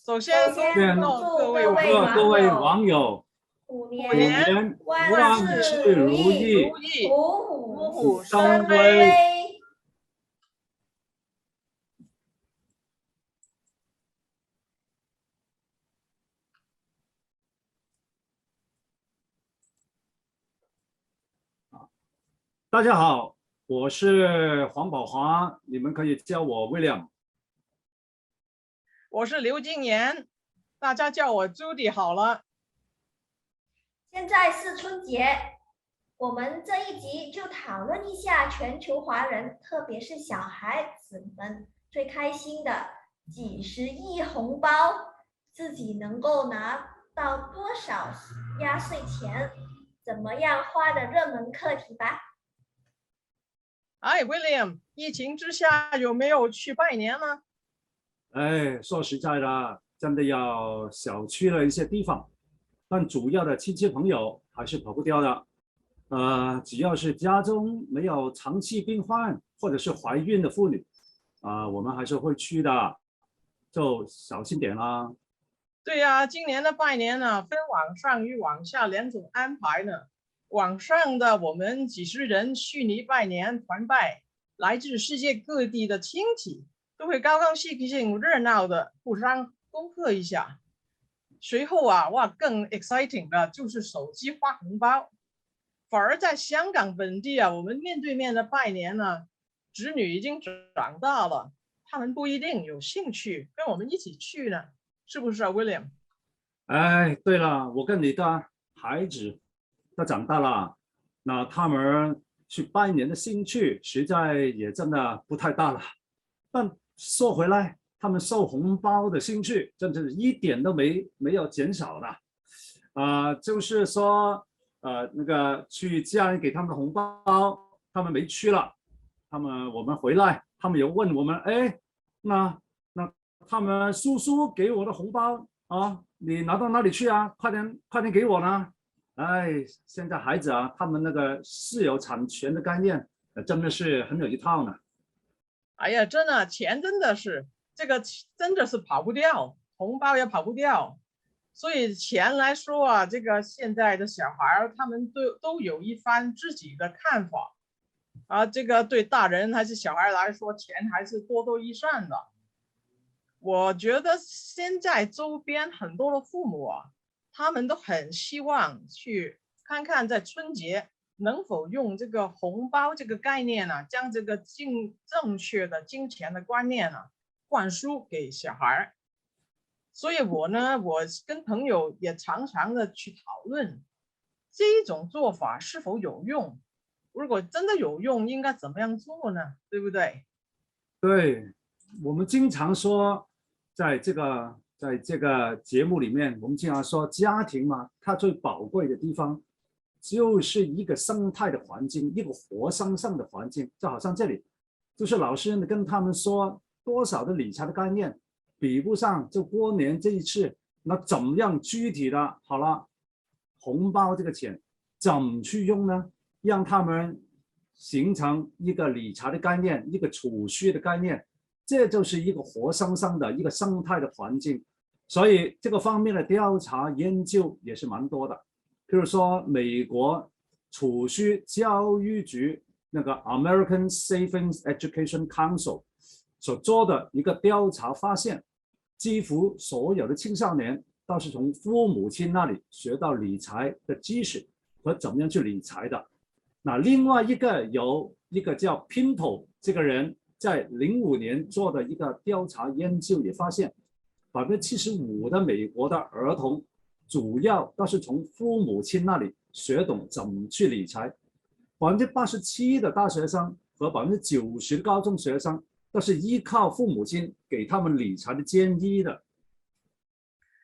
首先先祝各位各位网友虎虎年万事如意，虎虎生威。大家好，我是黄宝华，你们可以叫我 William。我是刘金言，大家叫我 Judy 好了。现在是春节，我们这一集就讨论一下全球华人，特别是小孩子们最开心的几十亿红包，自己能够拿到多少压岁钱，怎么样花的热门课题吧。哎 ，William， 疫情之下有没有去拜年呢？哎，说实在的，真的要少去了一些地方，但主要的亲戚朋友还是跑不掉的。只要是家中没有长期病患或者是怀孕的妇女，我们还是会去的，就小心点啦。对呀，今年的拜年呢，分网上与网下两种安排呢。网上的我们几十人虚拟拜年团拜，来自世界各地的亲戚都会高高兴兴热闹的互相恭贺一下。随后更 exciting 的就是手机发红包。反而在香港本地我们面对面的拜年呢，子女已经长大了，他们不一定有兴趣跟我们一起去呢，是不是William？ 哎，对了，我跟你的孩子都长大了，那他们去拜年的兴趣实在也真的不太大了。但说回来，他们收红包的兴趣真的是一点都没有减少的。就是说，那个去家人给他们的红包，他们没去了。我们回来，他们又问我们，哎，那他们叔叔给我的红包你拿到哪里去啊？快点给我呢！哎，现在孩子他们那个私有产权的概念，真的是很有一套呢。哎呀，真的钱真的是这个真的是跑不掉，红包也跑不掉。所以钱来说这个现在的小孩他们都有一番自己的看法这个对大人还是小孩来说，钱还是多多益善的。我觉得现在周边很多的父母他们都很希望去看看在春节能否用这个红包这个概念将这个正确的金钱的观念灌输给小孩。所以我跟朋友也常常的去讨论这一种做法是否有用，如果真的有用，应该怎么样做呢？对不对？对，我们经常说，在这个节目里面，我们经常说家庭嘛，它最宝贵的地方就是一个生态的环境，一个活生生的环境。就好像这里，就是老师跟他们说多少的理财的概念，比不上就过年这一次，那怎么样具体的好了，红包这个钱怎么去用呢？让他们形成一个理财的概念，一个储蓄的概念，这就是一个活生生的一个生态的环境。所以这个方面的调查研究也是蛮多的。譬如说，美国储蓄教育局那个 American Savings Education Council 所做的一个调查发现，几乎所有的青少年都是从父母亲那里学到理财的知识和怎么样去理财的。那另外有一个叫 Pinto 这个人在05年做的一个调查研究也发现，75%的美国的儿童主要都是从父母亲那里学懂怎么去理财，87%的大学生和90%的高中学生都是依靠父母亲给他们理财的建议的。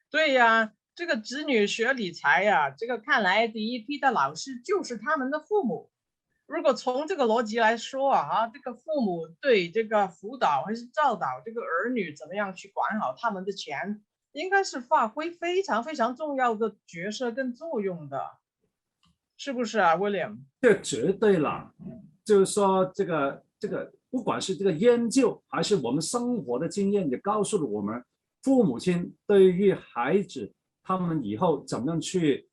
对呀，这个子女学理财这个看来第一批的老师就是他们的父母。如果从这个逻辑来说这个父母对这个辅导还是教导这个儿女怎么样去管好他们的钱，应该是发挥非常非常重要的角色跟作用的，是不是William？ 这绝对了，就是说这个不管是这个研究还是我们生活的经验，也告诉了我们，父母亲对于孩子他们以后怎么样去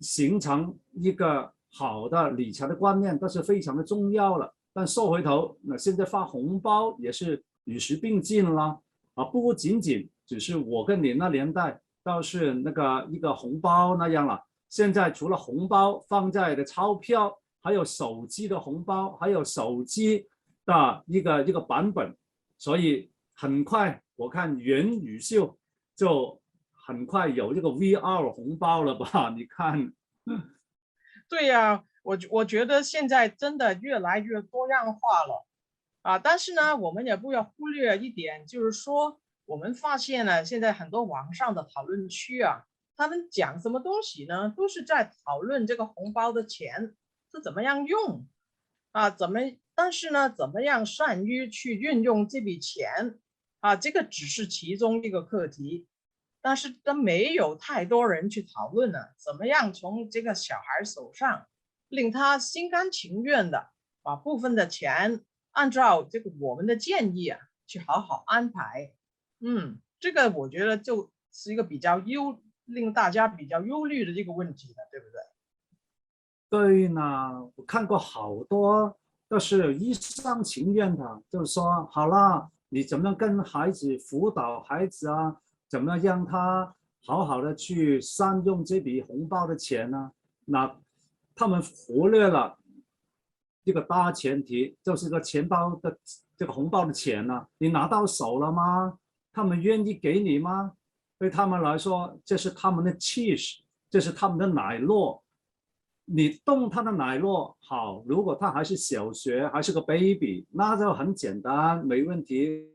形成一个好的理财的观念，都是非常的重要了。但说回头，那现在发红包也是与时并进了啊，不仅仅只是我跟你那年代倒是那个一个红包那样了。现在除了红包放在的钞票，还有手机的红包，还有手机的一个版本，所以很快我看元宇秀就很快有这个 VR 红包了吧？你看，对呀，我觉得现在真的越来越多样化了啊，但是呢，我们也不要忽略一点，就是说我们发现呢，现在很多网上的讨论区啊，他们讲什么东西呢，都是在讨论这个红包的钱是怎么样用啊，但是呢，怎么样善于去运用这笔钱啊，这个只是其中一个课题。但是都没有太多人去讨论呢，怎么样从这个小孩手上令他心甘情愿的把部分的钱按照这个我们的建议啊去好好安排。这个我觉得就是一个令大家比较忧虑的这个问题了，对不对？对呢，我看过好多都是一厢情愿的，就是说好了，你怎么样跟孩子辅导孩子啊？怎么样让他好好的去善用这笔红包的钱呢？那他们忽略了这个大前提，就是个钱包的这个红包的钱呢，你拿到手了吗？他们愿意给你吗？对他们来说，这是他们的 cheese，这是他们的奶酪。你动他的奶酪好，如果他还是小学，还是个 baby，那就很简单，没问题。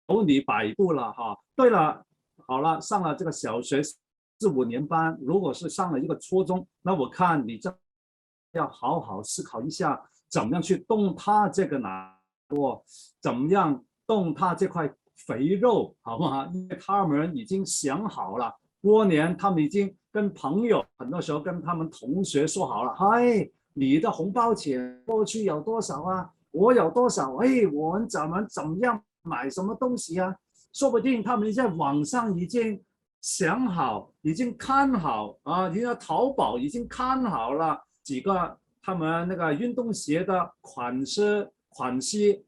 由你摆布了哈。对了，好了，上了这个小学4、5年班，如果是上了一个初中，那我看你这要好好思考一下，怎么样去动他这个奶酪，怎么样动他这块肥肉，好不好？因为他们已经想好了，过年他们已经跟朋友，很多时候跟他们同学说好了，嗨，你的红包钱过去有多少啊？我有多少？哎，我们怎么样买什么东西啊？说不定他们在网上已经想好，已经看好啊，人家淘宝已经看好了几个他们那个运动鞋的款式，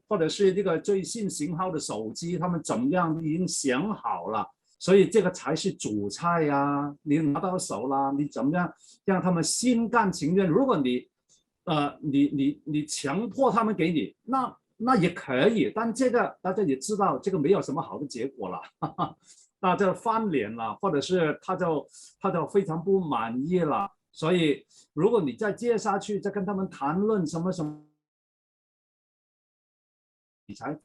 或者是这个最新型号的手机，他们怎么样已经想好了。所以这个才是主菜呀、啊！你拿到手了，你怎么样让他们心甘情愿？如果你强迫他们给你，那也可以，但这个大家也知道，这个没有什么好的结果了，哈哈，那就翻脸了，或者是他就非常不满意了。所以，如果你再接下去再跟他们谈论什么什么理财，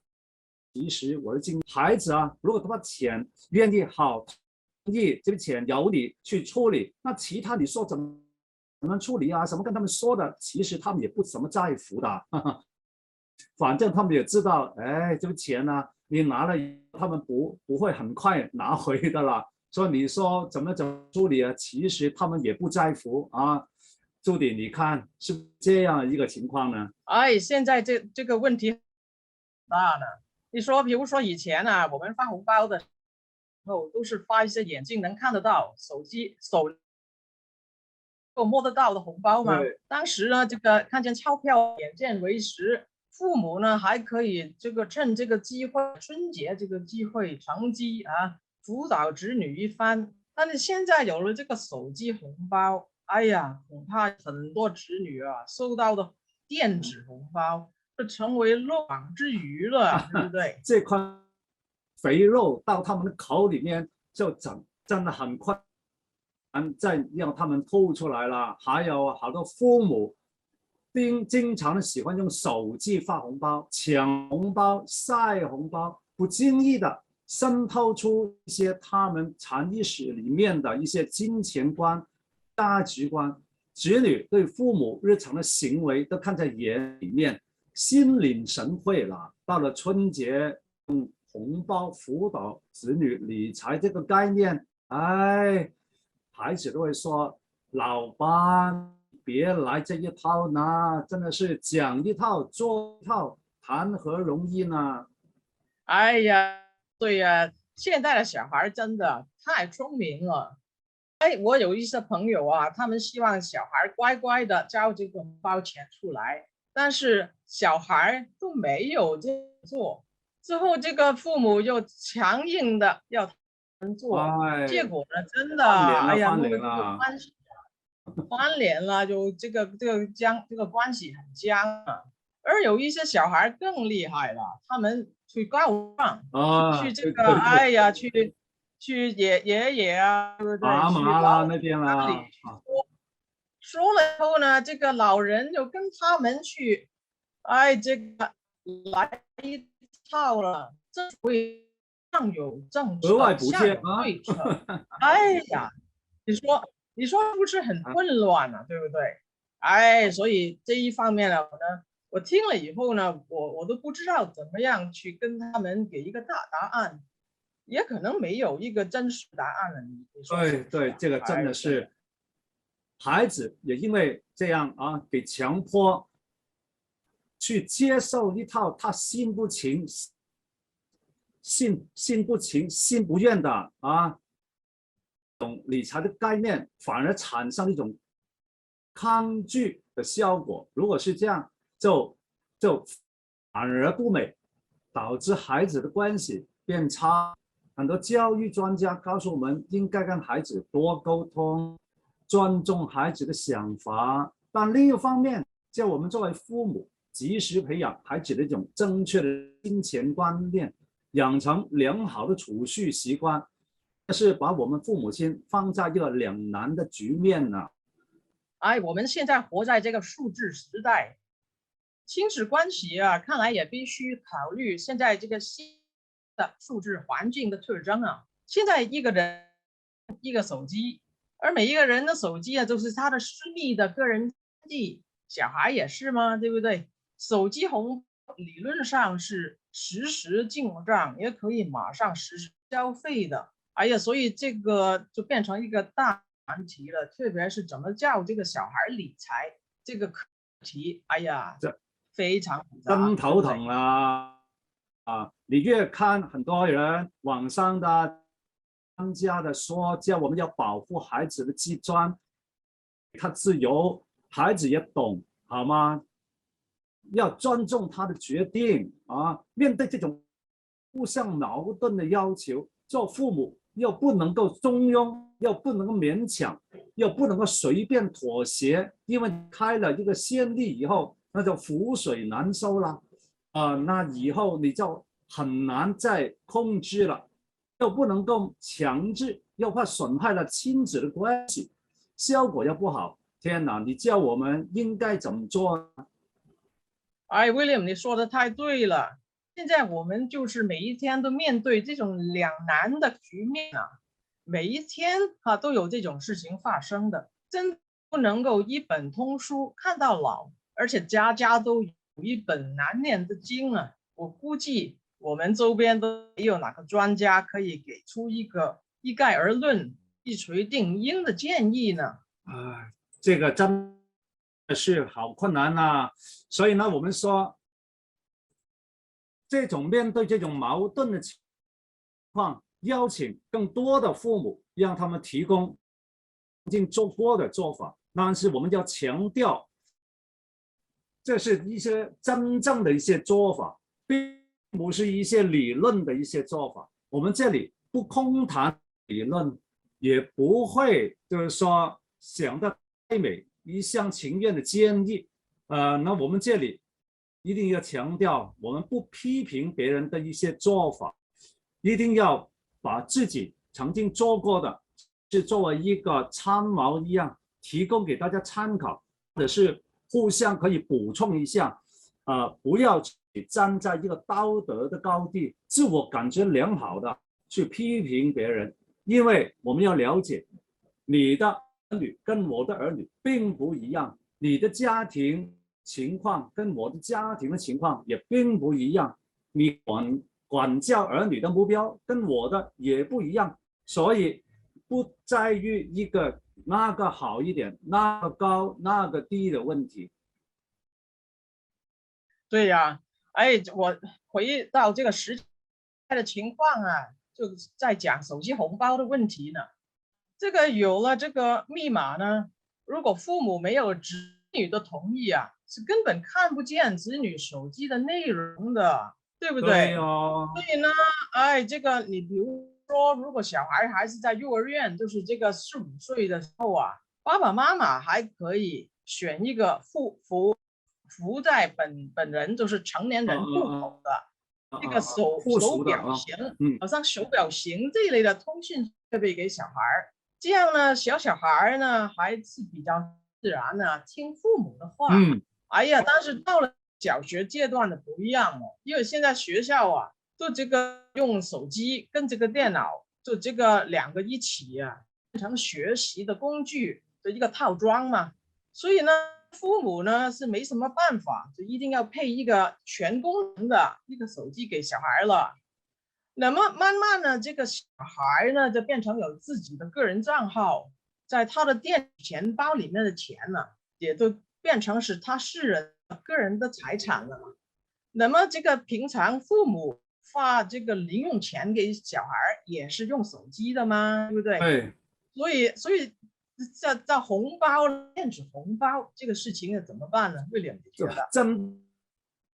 其实我的经验，孩子啊，如果他把钱愿意好，愿意这个钱由你去处理，那其他你说怎么处理啊？什么跟他们说的，其实他们也不怎么在乎的。哈哈，反正他们也知道，哎，这个钱呢，你拿了，他们不会很快拿回的啦。所以你说怎么处理啊？其实他们也不在乎啊。朱迪，你看是这样一个情况呢？哎，现在这个问题很大呢。你说，比如说以前啊，我们发红包的时候都是发一些眼睛能看得到、手摸得到的红包嘛。对，当时呢，这个看见钞票眼见为实，父母呢还可以趁这个机会，春节这个机会乘机啊辅导子女一番。但是现在有了这个手机红包，哎呀，恐怕很多子女啊收到的电子红包就成为漏网之鱼了，对不对？这块肥肉到他们的口里面就真的很快，再让他们吐出来了。还有好多父母经常喜欢用手机发红包、抢红包、晒红包，不经意的渗透出一些他们潜意识里面的一些金钱观、价值观。子女对父母日常的行为都看在眼里面，心领神会了。到了春节，用红包辅导子女理财这个概念，哎，孩子都会说：“老爸，别来这一套呢，真的是讲一套做一套，谈何容易呢？哎呀，对呀，现在的小孩真的太聪明了。哎，我有一些朋友啊，他们希望小孩乖乖的交这个红包钱出来，但是小孩都没有这样做，之后这个父母又强硬的要他们做，结哎，果呢，真的，翻脸了，哎呀，翻弄得这个脸了。关系翻脸了，就这个关系很僵啊。而有一些小孩更厉害了，他们去告状，啊，对去这个，对对，哎呀，去爷爷啊，对不对？麻去麻啦那边家里啦，去说了以后呢，这个老人就跟他们去，哎，这个来一套了，这会上有政额外策，补贴下有啊。对策。哎呀，你说是不是很混乱啊？对不对？哎，所以这一方面呢，我听了以后呢，我都不知道怎么样去跟他们给一个大答案，也可能没有一个真实答案了。你说是对对，不是啊？这个真的是孩子也因为这样啊，给强迫去接受一套他心不情、心不情、心不愿的啊理财的概念，反而产生一种抗拒的效果。如果是这样，就反而不美，导致孩子的关系变差。很多教育专家告诉我们，应该跟孩子多沟通，尊重孩子的想法。但另一方面，叫我们作为父母，及时培养孩子的一种正确的金钱观念，养成良好的储蓄习惯。但是把我们父母亲放在一个两难的局面呢、哎，我们现在活在这个数字时代，亲子关系啊，看来也必须考虑现在这个新的数字环境的特征啊。现在一个人一个手机，而每一个人的手机啊，都是他的私密的个人记，小孩也是吗？对不对？手机红理论上是实时进账，也可以马上实时消费的。哎呀，所以这个就变成一个大难题了，特别是怎么教这个小孩理财这个课题，哎呀，这非常复杂，真对不对？头疼啦！啊，你越看很多人网上的专家的说，叫我们要保护孩子的自尊，他自由，孩子也懂，好吗？要尊重他的决定啊！面对这种互相矛盾的要求，做父母又不能够中庸，又不能够勉强，又不能够随便妥协，因为开了一个先例以后，那就覆水难收了那以后你就很难再控制了，又不能够强制，又怕损害了亲子的关系，效果又不好。天哪，你叫我们应该怎么做？哎，William，你说的太对了。现在我们就是每一天都面对这种两难的局面啊，每一天都有这种事情发生的，真不能够一本通书看到老，而且家家都有一本难念的经啊。我估计我们周边都没有哪个专家可以给出一个一概而论、一锤定音的建议呢。这个真的是好困难所以呢，我们说，这种面对这种矛盾的情况，邀请更多的父母，让他们提供做过的做法。但是我们要强调，这是一些真正的一些做法，并不是一些理论的一些做法。我们这里不空谈理论，也不会就是说想得太美、一厢情愿的建议。那我们这里一定要强调，我们不批评别人的一些做法，一定要把自己曾经做过的，是作为一个参谋一样，提供给大家参考，或者是互相可以补充一下。不要站在一个道德的高地，自我感觉良好的去批评别人，因为我们要了解，你的儿女跟我的儿女并不一样，你的家庭情况跟我的家庭的情况也并不一样，你管教儿女的目标跟我的也不一样，所以不在于一个那个好一点，那个高那个低的问题。对呀，哎，我回忆到这个实在的情况啊，就在讲手机红包的问题呢。这个有了这个密码呢，如果父母没有子女的同意啊，是根本看不见子女手机的内容的，对不对对？哦，所以呢，哎，这个你比如说，如果小孩还是在幼儿园，就是这个4、5岁的时候啊，爸爸妈妈还可以选一个附在本人就是成年人户口的这个手附属的啊，表型，嗯，好像手表型这一类的通讯设备给小孩儿，这样呢，小孩呢还是比较自然的听父母的话。嗯，哎呀，但是到了小学阶段的不一样了，因为现在学校啊，就这个用手机跟这个电脑，就这个两个一起啊，变成学习的工具的一个套装嘛。所以呢，父母呢是没什么办法，就一定要配一个全功能的一个手机给小孩了。那么慢慢呢，这个小孩呢就变成有自己的个人账号，在他的电子钱包里面的钱呢，也都变成是他个人的财产了。那么这个平常父母发这个零用钱给小孩也是用手机的吗？对不对？对，所以在红包电子红包这个事情怎么办呢？威廉，你觉得？真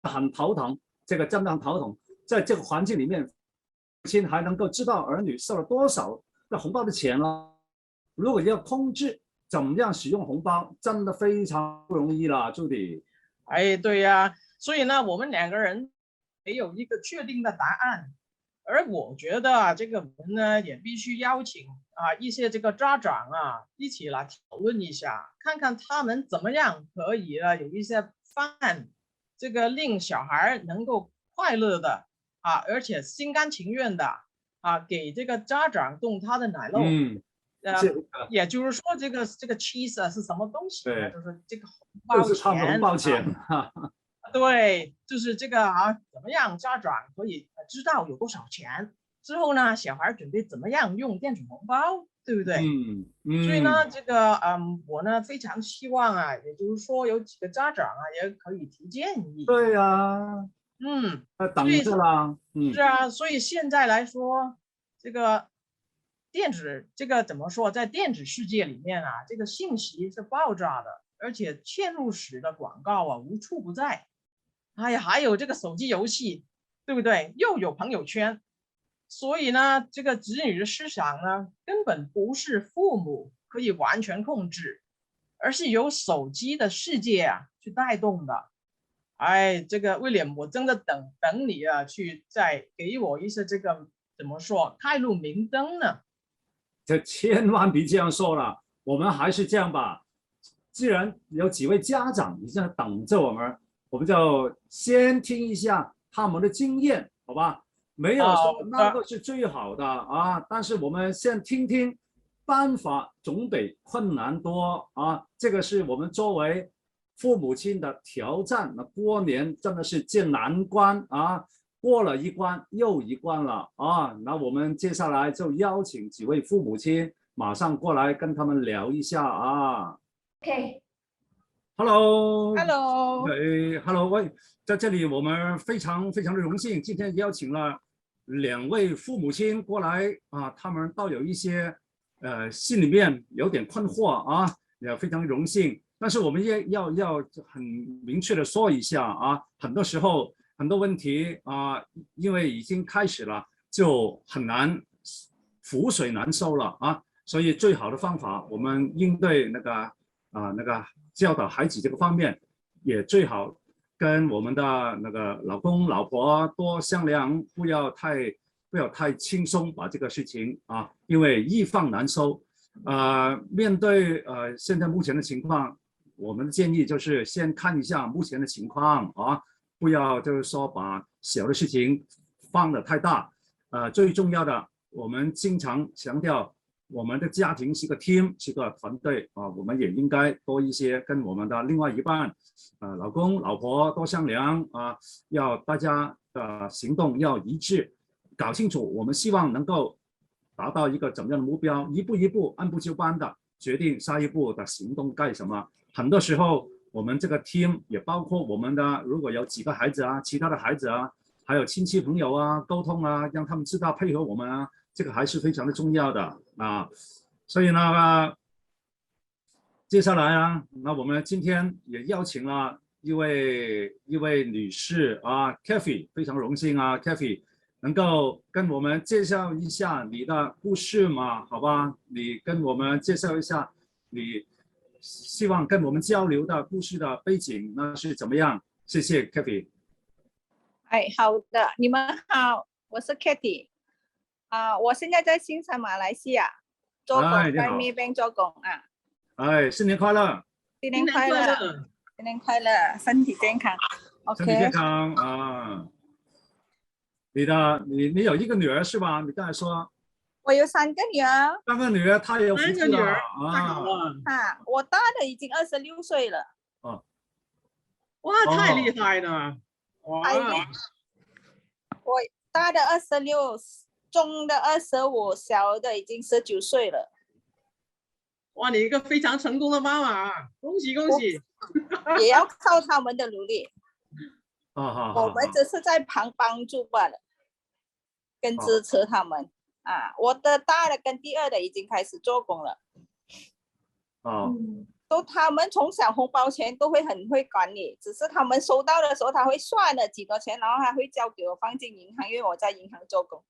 很头疼，这个真的很头疼。在这个环境里面，父亲还能够知道儿女收了多少的红包的钱了。如果要控制怎么样使用红包，真的非常不容易了，朱迪。哎，对呀，所以呢，我们两个人没有一个确定的答案。而我觉得啊，这个我们呢也必须邀请一些这个家长啊一起来讨论一下，看看他们怎么样可以有一些方案，这个令小孩能够快乐的而且心甘情愿的给这个家长动他的奶酪。嗯，这个也就是说这个 cheese 是什么东西呢？对，就是这个红包就是他们的红钱包钱。对，就是这个怎么样家长可以知道有多少钱，之后呢，小孩准备怎么样用电子红包，对不对？嗯所以呢，嗯，这个我呢非常希望也就是说有几个家长也可以提建议。对呀，嗯，所等以着啦。嗯，是啊，所以现在来说，这个这个怎么说，在电子世界里面这个信息是爆炸的，而且嵌入式的广告无处不在。哎呀，还有这个手机游戏，对不对？又有朋友圈，所以呢，这个子女的思想呢，根本不是父母可以完全控制，而是由手机的世界去带动的。哎，这个威廉，我真的等你去再给我一些这个怎么说开路明灯呢？这千万别这样说了，我们还是这样吧。既然有几位家长已经在等着我们，我们就先听一下他们的经验，好吧？没有说那个是最好的但是我们先听听，办法总比困难多这个是我们作为父母亲的挑战。那过年真的是见难关过了一关又一关了那我们接下来就邀请几位父母亲马上过来跟他们聊一下OK， Hello， Hello， 喂，在这里我们非常非常的荣幸，今天邀请了2位父母亲过来他们倒有一些心里面有点困惑也非常荣幸。但是我们也要很明确的说一下很多时候很多问题因为已经开始了，就很难覆水难收了所以最好的方法，我们应对那个教导孩子这个方面，也最好跟我们的那个老公老婆多商量，不要太轻松把这个事情因为易放难收面对现在目前的情况，我们的建议就是先看一下目前的情况不要就是说把小的事情放得太大最重要的，我们经常强调。我们的家庭是个 team， 是个团队我们也应该多一些跟我们的另外一半老公老婆多商量要大家的行动要一致，搞清楚我们希望能够达到一个怎么样的目标，一步一步按部就班的决定下一步的行动干什么。很多时候我们这个 team 也包括我们的，如果有几个孩子啊，其他的孩子啊，还有亲戚朋友啊，沟通啊，让他们知道配合我们啊，这个还是非常的重要的啊。所以呢，接下来啊，那我们今天也邀请了一位女士啊 ，Kathy， 非常荣幸啊 ，Kathy 能够跟我们介绍一下你的故事嘛，好吧？你跟我们介绍一下你希望跟我们交流的故事的背景那是怎么样？谢谢 Kathy。哎，好的，你们好，我是 Katy，我现在在新山马来西亚做工，在那边做工啊。哎，新年快乐！新年快乐！新年快乐！身体健康。身体健康啊！你有一个女儿是吧？你刚才说。我有3个女儿。3个女儿，她也有福气了啊！我大的已经26岁了。哦，哇，太厉害了！哇，我大的26，中的25，小的已经19岁了。哇，你一个非常成功的妈妈，恭喜恭喜！也要靠他们的努力。我们只是在旁帮助罢了，跟支持他们啊。我的大的跟第2的已经开始做工了。都他们从小红包钱都会很会管理，只是他们收到的时候他会算了几多钱，然后他会交给我放进银行，因为我在银行做工。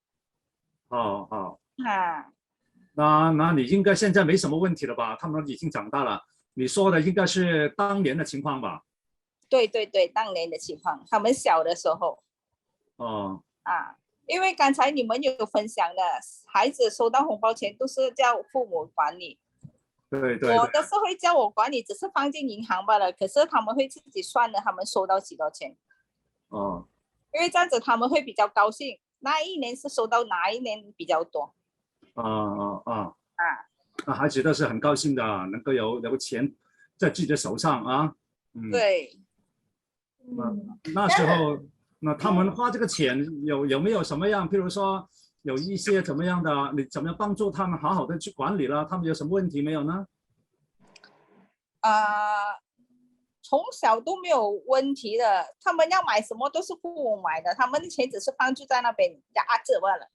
那你应该现在没什么问题了吧？他们已经长大了。你说的应该是当年的情况吧？对对对，当年的情况，他们小的时候。因为刚才你们有分享的，孩子收到红包钱都是叫父母管理。对对。我的是会叫我管理，只是放进银行罢了。可是他们会自己算的，他们收到几多钱。因为这样子他们会比较高兴，那一年是收到哪一年比较多。那孩子都是很高兴的，能够有钱在自己的手上啊。对。那时候，那他们花这个钱有没有什么样？譬如说有一些怎么样的，你怎么样帮助他们好好的去管理了？他们有什么问题没有呢？从小都没有问题的，他们要买什么都是父母买的，他们的钱只是放置在那边压着罢了。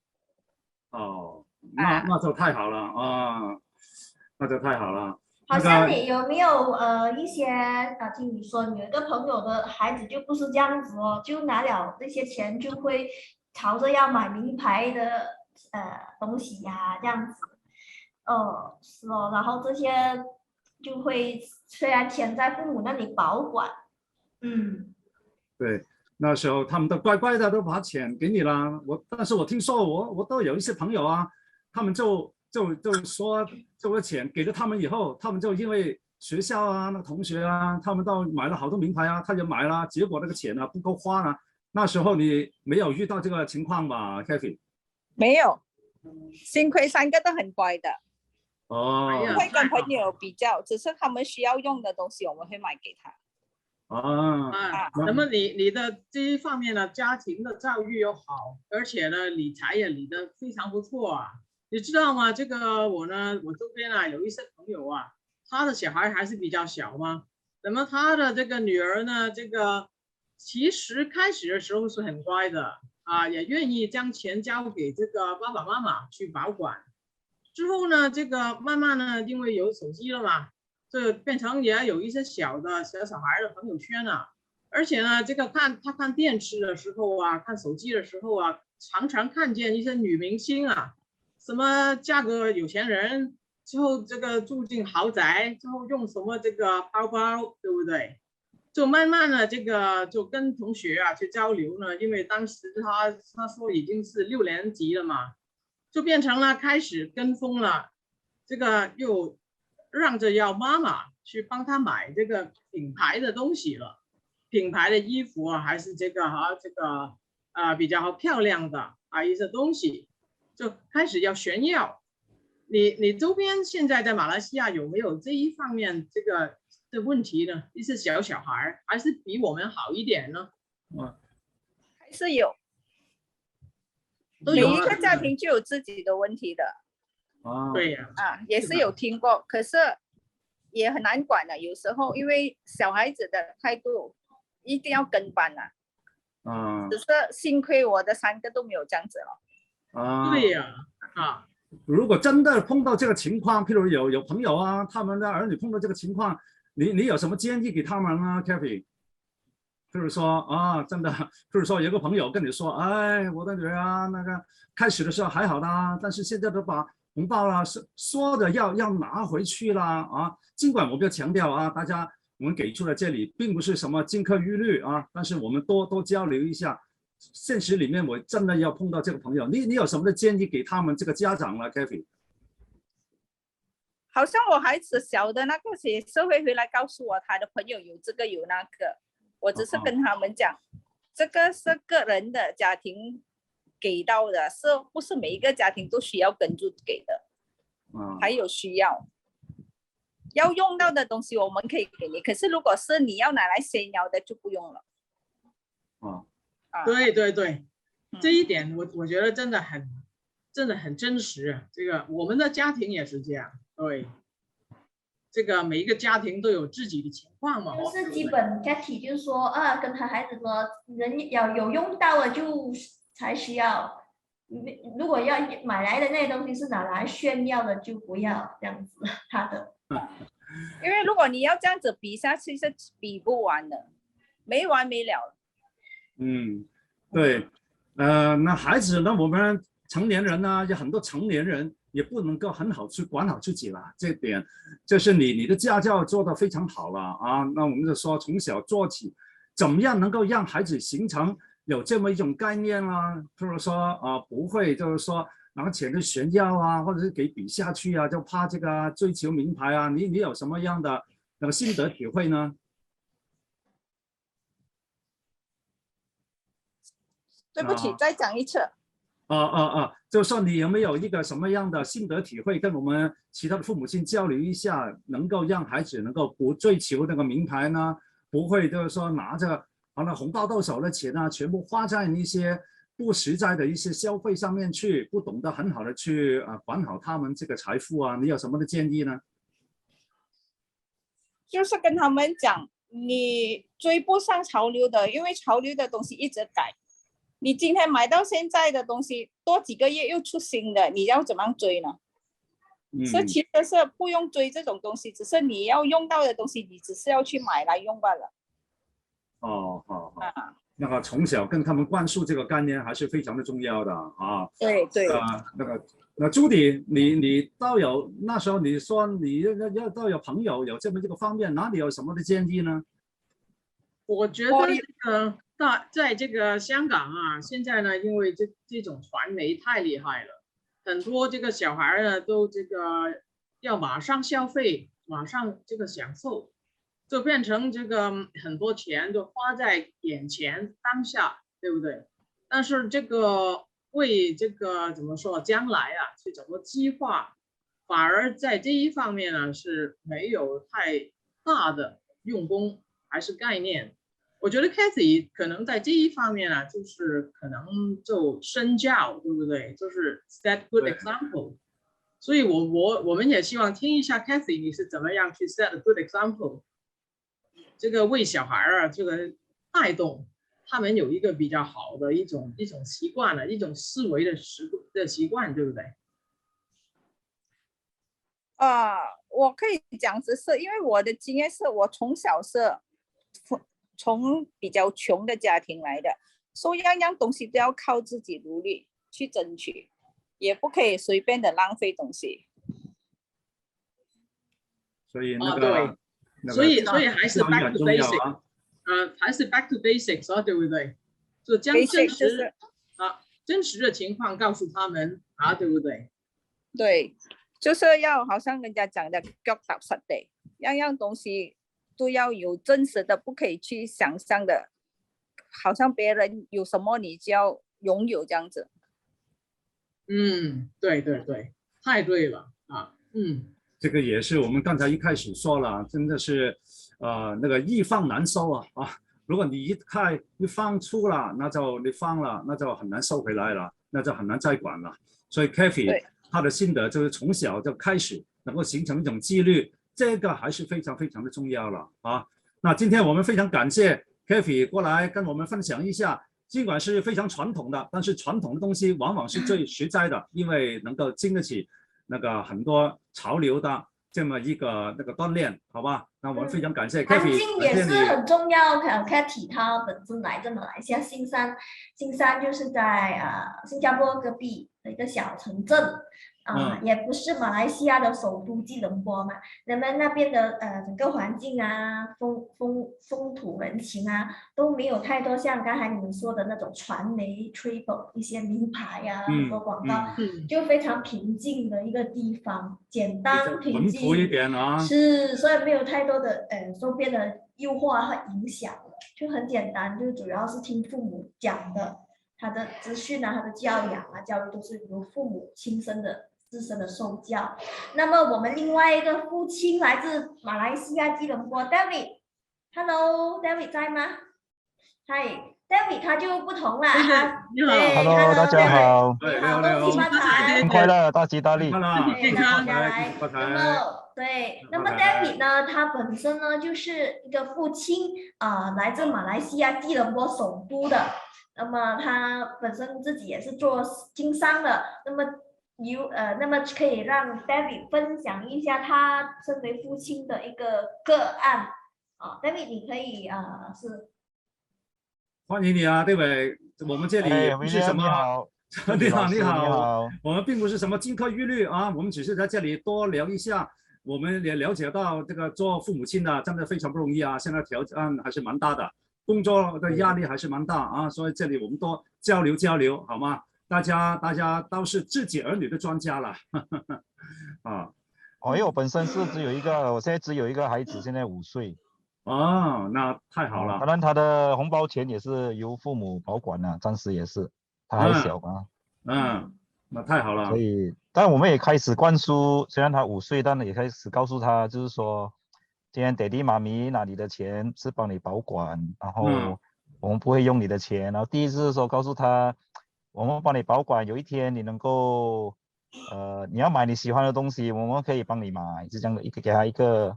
那就太好了啊，那就太好了。好像你有没有一些听你说你有一个朋友的孩子就不是这样子哦，就拿了这些钱就会朝着要买名牌的东西呀，这样子。是哦，然后这些就会虽然钱在父母那里保管，对，那时候他们都乖乖的都把钱给你了。但是我听说我都有一些朋友啊，他们就说这个钱给了他们以后，他们就因为学校啊那个同学啊，他们都买了好多名牌啊，他就买了，结果那个钱呢不够花了。那时候你没有遇到这个情况吧 ，Kathy？ 没有，幸亏3个都很乖的。不会跟朋友比较，只是他们需要用的东西我们会买给他。那么你的这一方面呢，家庭的教育又好，而且呢理财也理得非常不错啊。你知道吗？这个我周边啊有一些朋友啊，他的小孩还是比较小嘛。那么他的这个女儿呢，这个其实开始的时候是很乖的也愿意将钱交给这个爸爸妈妈去保管。之后呢，这个慢慢呢，因为有手机了嘛，这变成也有一些小孩的朋友圈啊。而且呢，这个他看电视的时候啊，看手机的时候啊，常常看见一些女明星啊，什么嫁个有钱人之后，这个住进豪宅之后用什么这个包包，对不对？就慢慢的这个就跟同学啊去交流呢，因为当时他说已经是6年级了嘛。就变成了开始跟风了，这个又让着要妈妈去帮他买这个品牌的东西了，品牌的衣服啊，还是这个比较漂亮的一些东西，就开始要炫耀。你周边现在在马来西亚有没有这一方面这问题呢？一些小孩还是比我们好一点呢？还是有。每一个家庭就有自己的问题的。对呀。也是有听过，可是也很难管的。有时候因为小孩子的态度一定要跟班啊。只是幸亏我的3个都没有这样子了。对呀。如果真的碰到这个情况，譬如有朋友啊，他们的儿女碰到这个情况，你有什么建议给他们呢 ，Kathy？ 譬如说真的，譬如说有个朋友跟你说，哎，我的女儿啊，那个开始的时候还好的，但是现在都把红包啦说的要拿回去啦尽管我们要强调大家我们给出的这里并不是什么金科玉律但是我们多交流一下。现实里面我真的要碰到这个朋友，你有什么的建议给他们这个家长呢 ，Kathy？ 好像我孩子小的那个也是会回来告诉我他的朋友有这个有那个，我只是跟他们讲，这个是个人的家庭给到的，是不是每一个家庭都需要跟住给的？还有需要用到的东西我们可以给你，可是如果是你要拿来炫耀的就不用了。对对对，这一点我觉得真的很真实。这个我们的家庭也是这样，对，这个每一个家庭都有自己的情况嘛。就是基本 Kathy 就是说跟他孩子说，人要有用到的就才需要，如果要买来的那些东西是拿来炫耀的就不要这样子他的。因为如果你要这样子比下去是比不完的，没完没了。对，那孩子呢？我们成年人呢，有很多成年人也不能够很好去管好自己了。这点，就是你的家教做得非常好了那我们就说从小做起，怎么样能够让孩子形成有这么一种概念啦？譬如说不会就是说拿钱去炫耀或者是给比下去就怕这个追求名牌你有什么样的那个心得体会呢？对不起，再讲一次。就是说你有没有一个什么样的心得体会，跟我们其他的父母亲交流一下，能够让孩子能够不追求那个名牌呢？不会就是说拿着红包到手的钱全部花在一些不实在的一些消费上面去，不懂得很好的去管好他们这个财富你有什么的建议呢？就是跟他们讲，你追不上潮流的，因为潮流的东西一直改。你今天买到现在的东西，多几个月又出新的，你要怎么追呢？所以其实是不用追这种东西，只是你要用到的东西，你只是要去买来用罢了。那个从小跟他们灌输这个概念还是非常的重要的对对。那朱迪，你倒有那时候你说你要倒有朋友有这么这个方面，哪里有什么的建议呢？我觉得在这个香港现在呢，因为这种传媒太厉害了，很多这个小孩呢都这个要马上消费，马上这个享受，就变成这个很多钱就花在眼前当下，对不对？但是这个为这个怎么说将来去怎么计划，反而在这一方面呢是没有太大的用功还是概念。我觉得 Kathy 可能在这一方面就是可能就身教，对不对？就是 set good example。所以我们也希望听一下 Kathy 你是怎么样去 set a good example， 这个为小孩这个带动他们有一个比较好的一种习惯一种思维的习惯，对不对？我可以讲只是因为我的经验是我从小是从比较穷的家庭来的，所以样样东西都要靠自己努力去争取，也不可以随便的浪费东西。所以对，所以还是 back to basic， 还是 back to basics 对不对？就将真实的情况告诉他们对不对？对，就是要好像人家讲的脚踏实地，样样东西都要有真实的，不可以去想象的，好像别人有什么你就要拥有这样子。对对对，太对了这个也是我们刚才一开始说了，真的是那个易放难收如果你一放出了，那就你放了，那就很难收回来了那就很难再管了。所以 Kathy 他的心得就是从小就开始能够形成一种纪律，这个还是非常非常的重要了啊。那今天我们非常感谢 Kathy 过来跟我们分享一下，尽管是非常传统的，但是传统的东西往往是最实在的，因为能够经得起那个很多潮流的这么一个那个锻炼，好吧？那我们非常感谢 Kathy， 安静也是很重要。Kathy 他本身来自马来西亚新山，新山就是在新加坡隔壁的一个小城镇。也不是马来西亚的首都吉隆坡嘛，那么那边的整个环境啊、风土人情啊都没有太多像刚才你们说的那种传媒吹捧一些名牌啊、很多广告，就非常平静的一个地方，简单平静一点啊，是，所以没有太多的周边的诱惑和影响了，就很简单，就主要是听父母讲的，他的资讯啊、他的教养啊、教育都是由父母自身的受教。那么我们另外一个父亲来自马来西亚吉隆坡 David，Hello David 在吗？嗨 David 他就不同了，你好 ，Hello 大家好，你好，恭喜发财，新年快乐，大吉大利，健康家来。那么 David 呢，他本身呢就是一个父亲来自马来西亚吉隆坡首都的，那么他本身自己也是做经商的，那么可以让 David 分享一下他身为父亲的一个个案David 你可以是欢迎你啊，David，我们这里不是什么你好，我们并不是什么金科玉律啊，我们只是在这里多聊一下，我们也了解到这个做父母亲的真的非常不容易啊，现在挑战还是蛮大的，工作的压力还是蛮大啊，所以这里我们多交流好吗？大家都是自己儿女的专家了因为我本身是我现在只有一个孩子，现在5岁。那太好了。当然他的红包钱也是由父母保管了，暂时也是，他还小嘛。那太好了。所以，但我们也开始灌输，虽然他5岁，但也开始告诉他，就是说，今天爹地妈咪拿你的钱是帮你保管，然后我们不会用你的钱。然后第一次的时候告诉他，我们帮你保管，有一天你能够，你要买你喜欢的东西，我们可以帮你买，是这样的给他一个。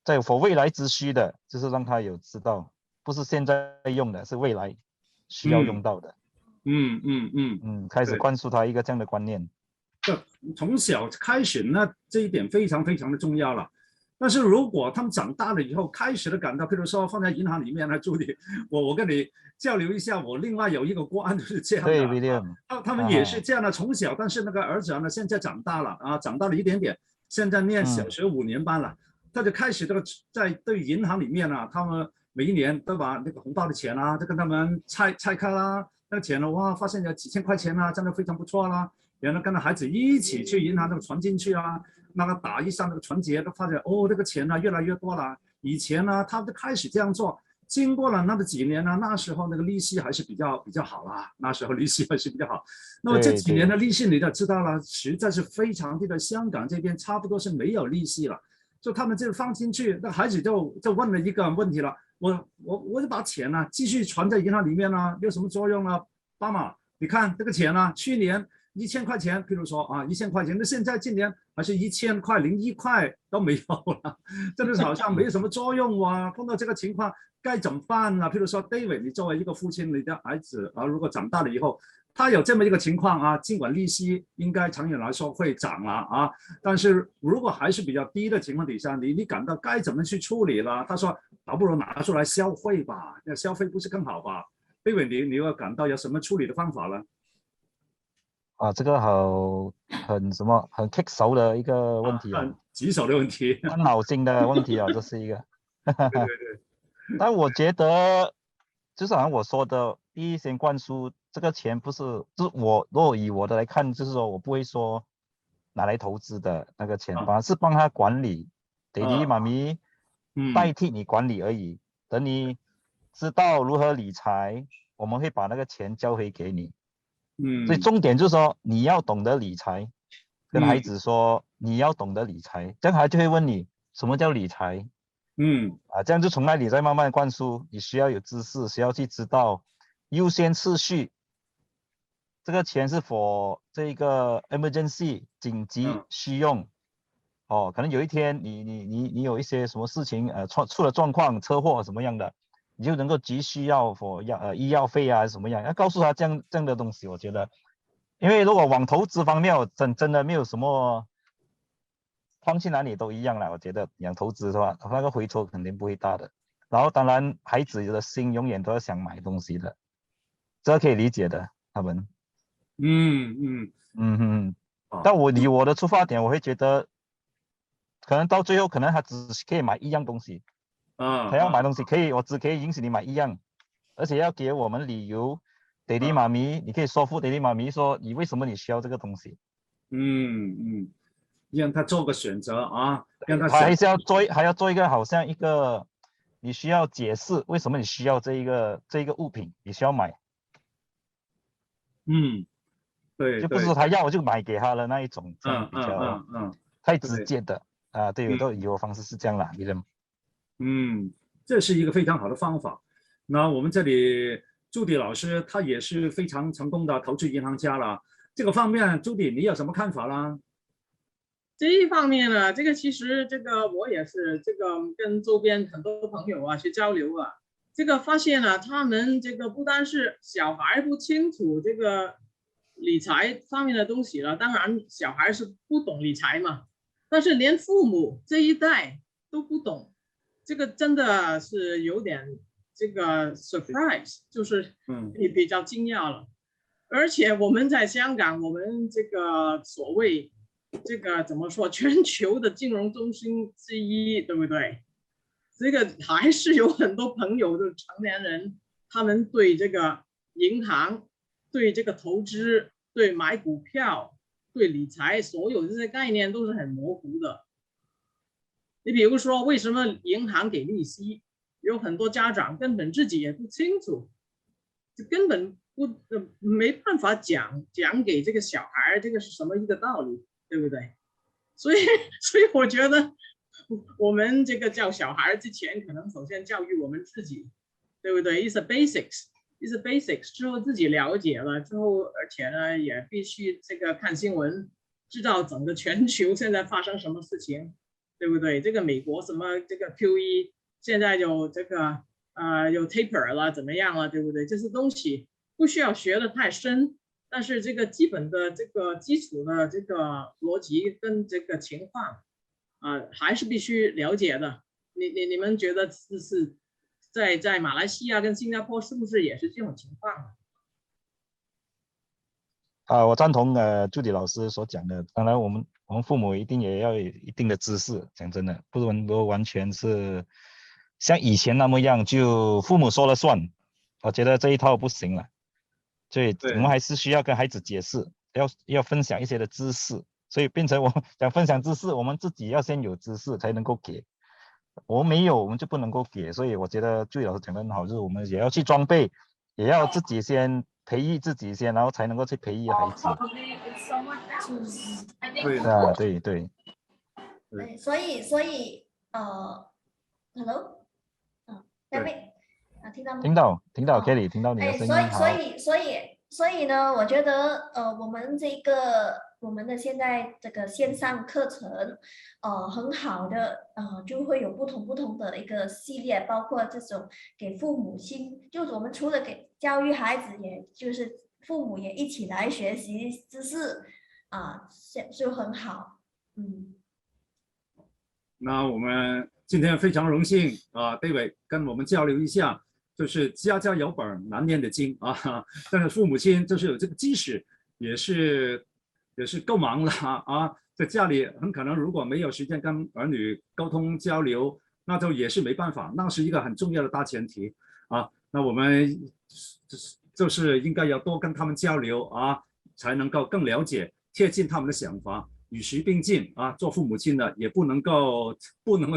在未来之需的，就是让他有知道，不是现在用的，是未来需要用到的。开始灌输他一个这样的观念。从小开始，那这一点非常非常的重要了。但是如果他们长大了以后，开始的感到，譬如说放在银行里面来助理，我跟你交流一下，我另外有一个个案就是这样的。对，William，他们也是这样的，从小，但是那个儿子呢，现在长大了长大了一点点，现在念小学5年班了。他就开始在对银行里面他们每一年都把那个红包的钱就跟他们拆开啦，那个钱哇，发现有几千块钱真的非常不错啦。然后跟着孩子一起去银行那个存进去那个打一下那个存折，都发现这个钱越来越多了。以前他就开始这样做，经过了那么几年那时候那个利息还是比较好啦，那时候利息还是比较好。那么这几年的利息你就知道了，实在是非常低的，香港这边差不多是没有利息了。就他们就放进去，那孩子就问了一个问题了，我就把钱继续存在银行里面有什么作用呢？爸妈，你看这个钱去年1000块钱，譬如说1000块钱，那现在今年还是1000块01块都没有了，真的是好像没有什么作用碰到这个情况该怎么办呢？譬如说 David， 你作为一个父亲，你的孩子如果长大了以后，他有这么一个情况尽管利息应该长远来说会涨了但是如果还是比较低的情况底下，你感到该怎么去处理了？他说倒不如拿出来消费吧，那消费不是更好吧？David， 你有感到有什么处理的方法呢？这个很棘手的一个问题很棘手的问题，很脑筋的问题这是一个。对。但我觉得，就是好像我说的，第一先灌输这个钱不是，就是如果以我的来看，就是说我不会说拿来投资的那个钱，反而是帮他管理，爹地妈咪代替你管理而已。等你知道如何理财，我们会把那个钱交回给你。所以重点就是说你要懂得理财，跟孩子说你要懂得理财，这样孩子就会问你什么叫理财。这样就从那里再慢慢灌输，你需要有知识，需要去知道优先次序，这个钱是 for 这个 emergency 紧急需用。可能有一天你有一些什么事情出了状况，车祸什么样的，你就能够急需要 for 医药费啊什么样，要告诉他这样的东西，我觉得。因为如果往投资方面，真的没有什么，放去哪里都一样了。我觉得养投资的话，那个回抽肯定不会大的。然后当然，孩子的心永远都要想买东西的，这可以理解的。他们，但以我的出发点，我会觉得，可能到最后，可能他只可以买一样东西。他要买东西我只可以允许你买一样，而且要给我们理由。爹地妈咪，你可以说服爹地妈咪说你为什么你需要这个东西。让他做个选择啊，让他还要做一个好像一个，你需要解释为什么你需要这一个物品，你需要买。对，就不是说他要我就买给他了那一种，这样比较太直接的对，有的理由方式是这样啦，你认？这是一个非常好的方法。那我们这里朱迪老师他也是非常成功的投资银行家了，这个方面朱迪你有什么看法啦？这一方面呢，这个其实我也是跟周边很多朋友啊去交流啊，发现了他们不单是小孩不清楚理财方面的东西了，当然小孩是不懂理财嘛，但是连父母这一代都不懂，真的是有点surprise， 就是比较惊讶了。而且我们在香港，我们所谓怎么说，全球的金融中心之一，对不对？还是有很多朋友的成年人，他们对银行、对投资、对买股票、对理财，所有这些概念都是很模糊的。你比如说，为什么银行给利息？有很多家长根本自己也不清楚，根本没办法讲给小孩是什么一个道理，对不对？所以我觉得我们教小孩之前，可能首先教育我们自己，对不对 ？It's a basics 之后自己了解了之后，而且呢也必须看新闻，知道整个全球现在发生什么事情，对不对？美国什么QE。现在有有 taper 了，怎么样了，对不对？这些东西不需要学得太深，但是基本的基础的逻辑跟情况还是必须了解的。你们觉得是在马来西亚跟新加坡是不是也是这种情况？我赞同朱迪老师所讲的。当然我们父母一定也要有一定的知识，讲真的，不能够完全是像以前那么样就父母说了算，我觉得这一套不行了。所以我们还是需要跟孩子解释，要分享一些的知识，所以变成我想分享知识，我们自己要先有知识才能够给，我们没有我们就不能够给。所以我觉得朱老师讲得很好，就是我们也要去装备，也要自己先培育自己先，然后才能够去培育孩子。对，所以hello， David， 听到吗？听到 Kelly， 听到你的声音。所以呢，我觉得我们的现在线上课程很好的就会有不同的一个系列，包括这种给父母亲，就是我们除了给教育孩子，也就是父母也一起来学习知识就很好。那我们今天非常荣幸David 跟我们交流一下，就是家家有本难念的经但是父母亲就是有这个知识，也是够忙了在家里很可能如果没有时间跟儿女沟通交流，那就也是没办法，那是一个很重要的大前提那我们就是应该要多跟他们交流才能够更了解贴近他们的想法，与时并进做父母亲的也不能够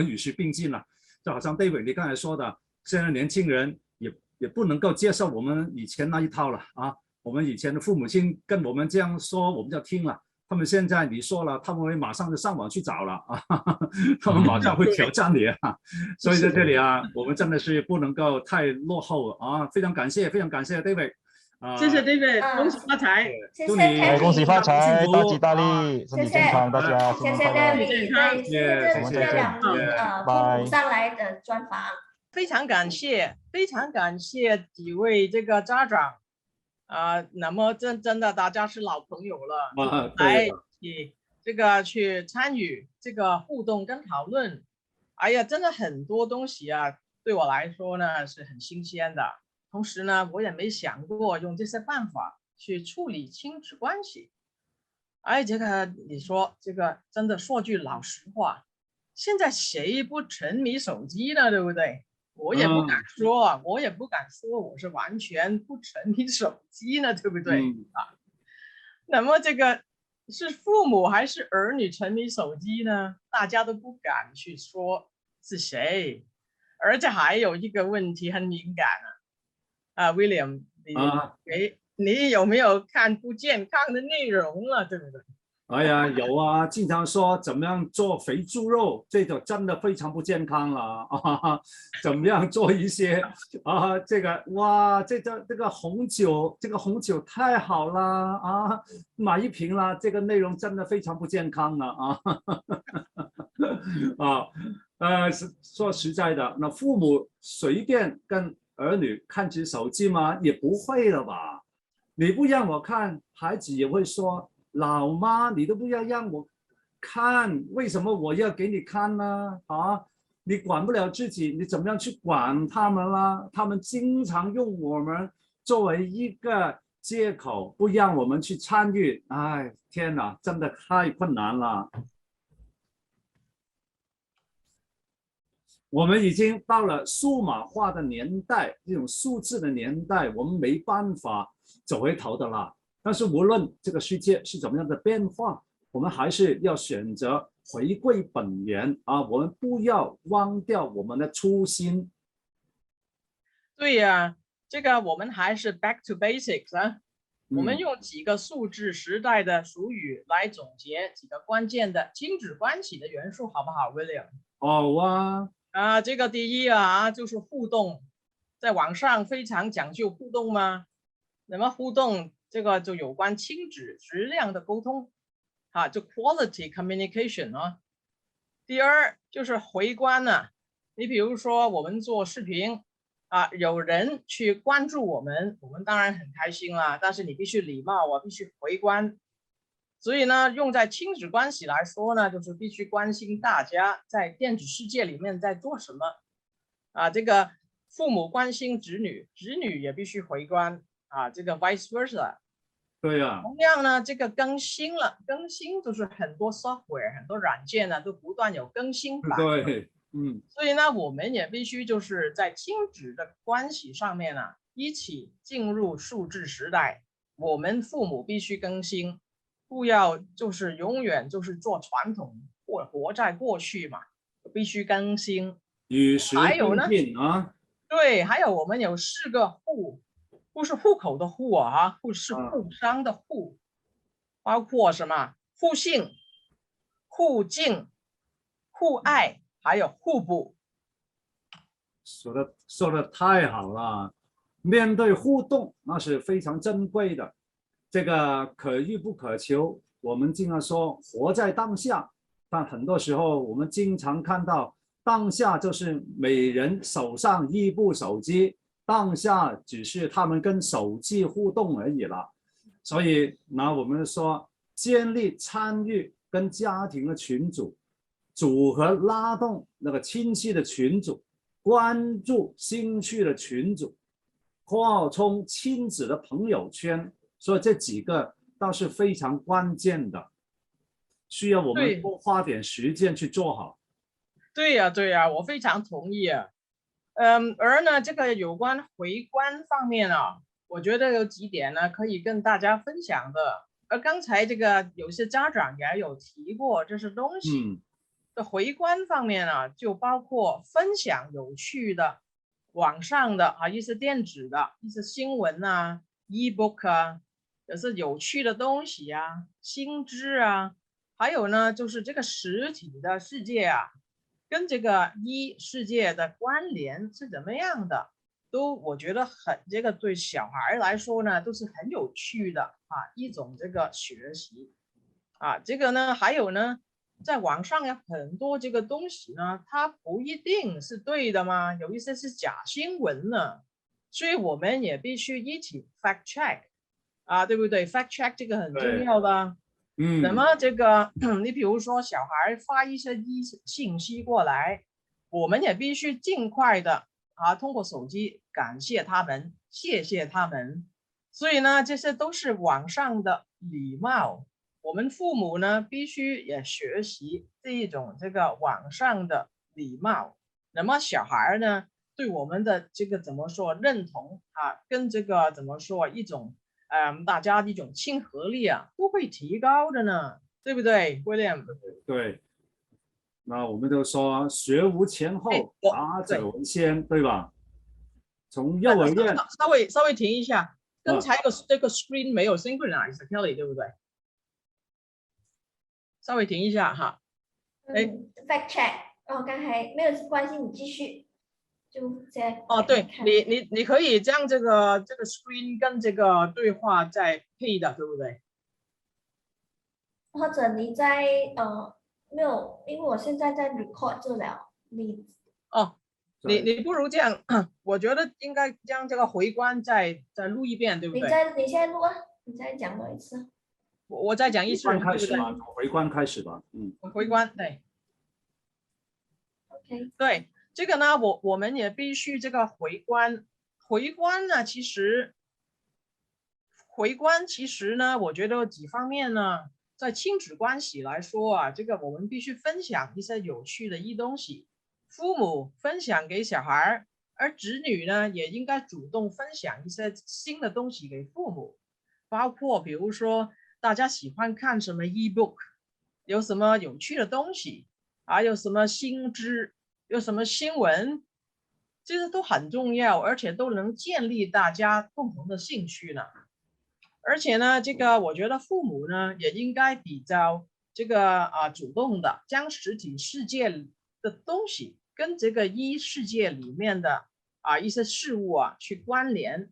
与时并进了。就好像 David 你刚才说的，现在年轻人也不能够接受我们以前那一套了我们以前的父母亲跟我们这样说，我们就听了。他们现在你说了，他们会马上就上网去找了他们马上会挑战你所以在这里我们真的是不能够太落后非常感谢 David 谢谢 David，恭喜发财。谢谢祝你 Terry 恭喜发财，幸福大吉大啊利，身体谢谢健康，大家谢谢新年快乐。 David，健康对，谢谢我们这再见两名父拜母上来的专访。非常感谢，非常感谢几位这个家长那么真的大家是老朋友了，啊，来对了，去参与这个互动跟讨论。哎呀，真的很多东西啊，对我来说呢是很新鲜的。同时呢，我也没想过用这些办法去处理亲子关系。哎，这个你说这个真的说句老实话，现在谁不沉迷手机呢？对不对？我也不敢说，我也不敢说我是完全不沉迷手机呢，对不对？那么这个是父母还是儿女沉迷手机呢？大家都不敢去说是谁，而且还有一个问题很敏感William，你有没有看不健康的内容了，对不对？哎呀，有啊，经常说怎么样做肥猪肉，这个真的非常不健康了啊！怎么样做一些这个哇，这个红酒，这个红酒太好了啊，买一瓶啦，这个内容真的非常不健康了说实在的，那父母随便跟儿女看起手机吗？也不会了吧？你不让我看，孩子也会说。老妈，你都不要让我看，为什么我要给你看呢？你管不了自己，你怎么样去管他们啦？他们经常用我们作为一个借口，不让我们去参与。哎，天哪，真的太困难了。我们已经到了数码化的年代，这种数字的年代，我们没办法走回头的啦。但是无论这个世界是怎么样的变化，我们还是要选择回归本源我们不要忘掉我们的初心。对呀，这个我们还是 back to basics 我们用几个数字时代的俗语来总结几个关键的亲子关系的元素，好不好 ，William？ 好啊。这个第一就是互动，在网上非常讲究互动吗？那么互动这个就有关亲子质量的沟通就 quality communication 第二就是回观你比如说我们做视频有人去关注我们当然很开心啦，但是你必须礼貌，我必须回观。所以呢，用在亲子关系来说呢，就是必须关心大家在电子世界里面在做什么这个父母关心子女，子女也必须回观这个 vice versa。对呀。同样呢，这个更新就是很多 software 很多软件呢都不断有更新版。对，所以呢，我们也必须就是在亲子的关系上面一起进入数字时代。我们父母必须更新，不要就是永远就是做传统或活在过去嘛，必须更新。与时并进对，还有我们有4个互，不是户口的户互是互相的互，包括什么互信、互敬、互爱，还有互补。说的太好了。面对互动，那是非常珍贵的，这个可遇不可求。我们经常说活在当下，但很多时候我们经常看到当下就是每人手上一部手机，当下只是他们跟手机互动而已了。所以那我们说建立参与跟家庭的群组，组合拉动那个亲戚的群组，关注兴趣的群组，扩充亲子的朋友圈，所以这几个倒是非常关键的，需要我们多花点时间去做好。对呀，我非常同意而呢，这个有关回观方面我觉得有几点呢可以跟大家分享的。而刚才这个有些家长也有提过这些东西的回观方面就包括分享有趣的网上的一些电子的一些新闻e-book 也是有趣的东西新知还有呢就是这个实体的世界跟这个世界的关联是怎么样的，我觉得这个对小孩来说呢都是很有趣的一种这个学习这个呢还有呢，在网上有很多这个东西呢，它不一定是对的嘛，有一些是假新闻呢，所以我们也必须一起 fact check 对不对 ？fact check 这个很重要的。那么这个你比如说小孩发一些信息过来，我们也必须尽快的通过手机感谢他们，谢谢他们。所以呢，这些都是网上的礼貌。我们父母呢，必须也学习这一种这个网上的礼貌。那么小孩呢，对我们的这个怎么说认同跟这个怎么说一种大家的一种亲和力都会提高的呢，对不对 ，William？ 对。那我们都说学无前后，达者为先，对吧？从幼儿园稍微停一下，刚才这个 screen 没有 synchronize Kelly， 对不对？稍微停一下哈。fact check， 刚才没有关系，你继续。就在对，你可以将这个 screen 跟这个对话再配的，对不对？或者你在没有，因为我现在在 record 这了，你不如这样，我觉得应该将这个回关再录一遍，对不对？你现在录你再讲多一次。我再讲一次，开始吧，回关开始吧，回关对。OK。对，这个呢，我们也必须这个回关呢，其实呢，我觉得有几方面呢，在亲子关系来说这个我们必须分享一些有趣的东西，父母分享给小孩，而子女呢也应该主动分享一些新的东西给父母，包括比如说大家喜欢看什么 ebook， 有什么有趣的东西有什么新知，有什么新闻，这些都很重要，而且都能建立大家共同的兴趣呢。而且呢，这个我觉得父母呢也应该比较这个主动的将实体世界的东西跟这个世界里面的一些事物去关联，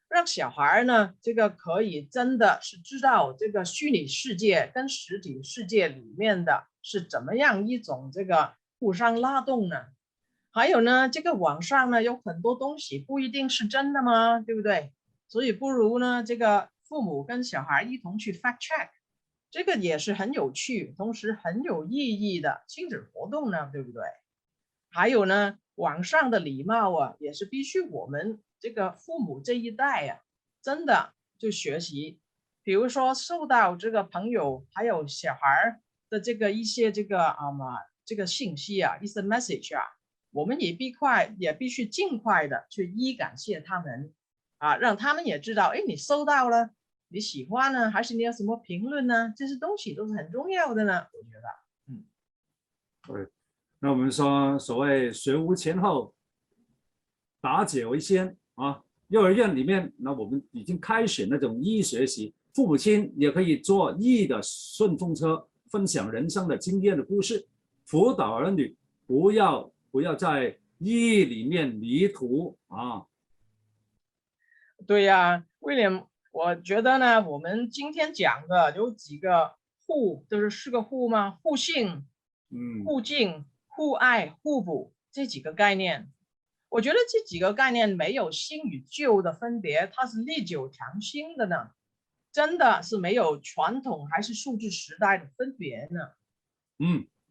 让小孩呢这个可以真的是知道这个虚拟世界跟实体世界里面的是怎么样一种这个互相拉动呢？还有呢，这个网上呢有很多东西不一定是真的吗？对不对？所以不如呢这个父母跟小孩一同去 fact check， 这个也是很有趣，同时很有意义的亲子活动呢，对不对？还有呢，网上的礼貌也是必须我们这个父母这一代真的就学习。比如说收到这个朋友还有小孩的这个一些这个这个信息一些 message 我们也必须尽快的去感谢他们让他们也知道，你收到了，你喜欢呢，还是你有什么评论呢？这些东西都是很重要的呢，我觉得。对，那我们说所谓学无前后，达者为先幼儿园里面，那我们已经开始那种学习，父母亲也可以做的顺风车，分享人生的经验的故事，辅导儿女不要在里面迷途对呀，William，我觉得呢，我们今天讲的有几个就是4个互吗？互信、互敬、互爱、互补这几个概念。我觉得这几个概念没有新与旧的分别，它是历久常新的呢，真的是没有传统还是数字时代的分别呢。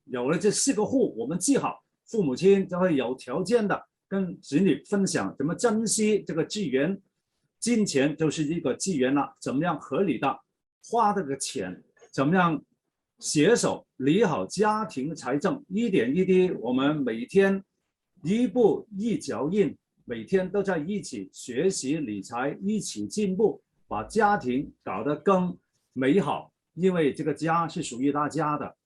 有了这4个互，我们记好，父母亲就会有条件的跟子女分享怎么珍惜这个资源。金钱就是一个资源了，怎么样合理的花这个钱，怎么样携手理好家庭财政，一点一滴，我们每天一步一脚印，每天都在一起学习理财，一起进步，把家庭搞得更美好，因为这个家是属于大家的。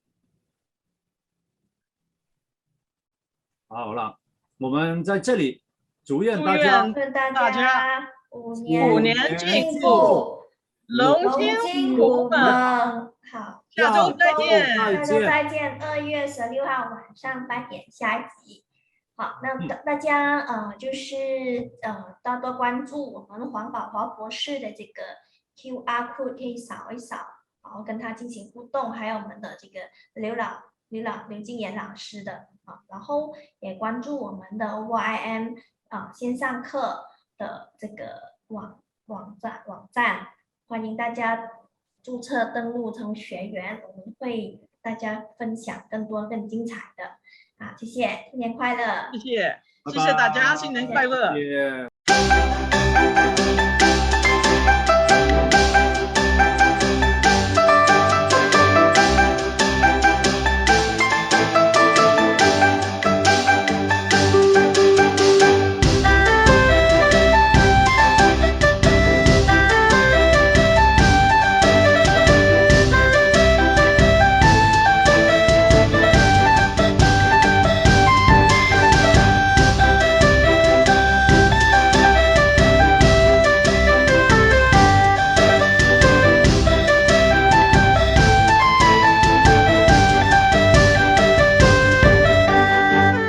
好了，我们在这里祝愿大家虎年进步，龙精虎猛。好，下周再见。下周再见。2月16号晚上8点下一集。好，那大家就是多多关注我们黄宝华博士的这个 QR code，可以扫一扫，然后跟他进行互动，还有我们的这个刘金妍老师的然后也关注我们的 YM 线上课的这个网站，欢迎大家注册登录成学员，我们会大家分享更多更精彩的谢谢，新年快乐，谢谢，拜谢谢大家，新年拜快乐。谢谢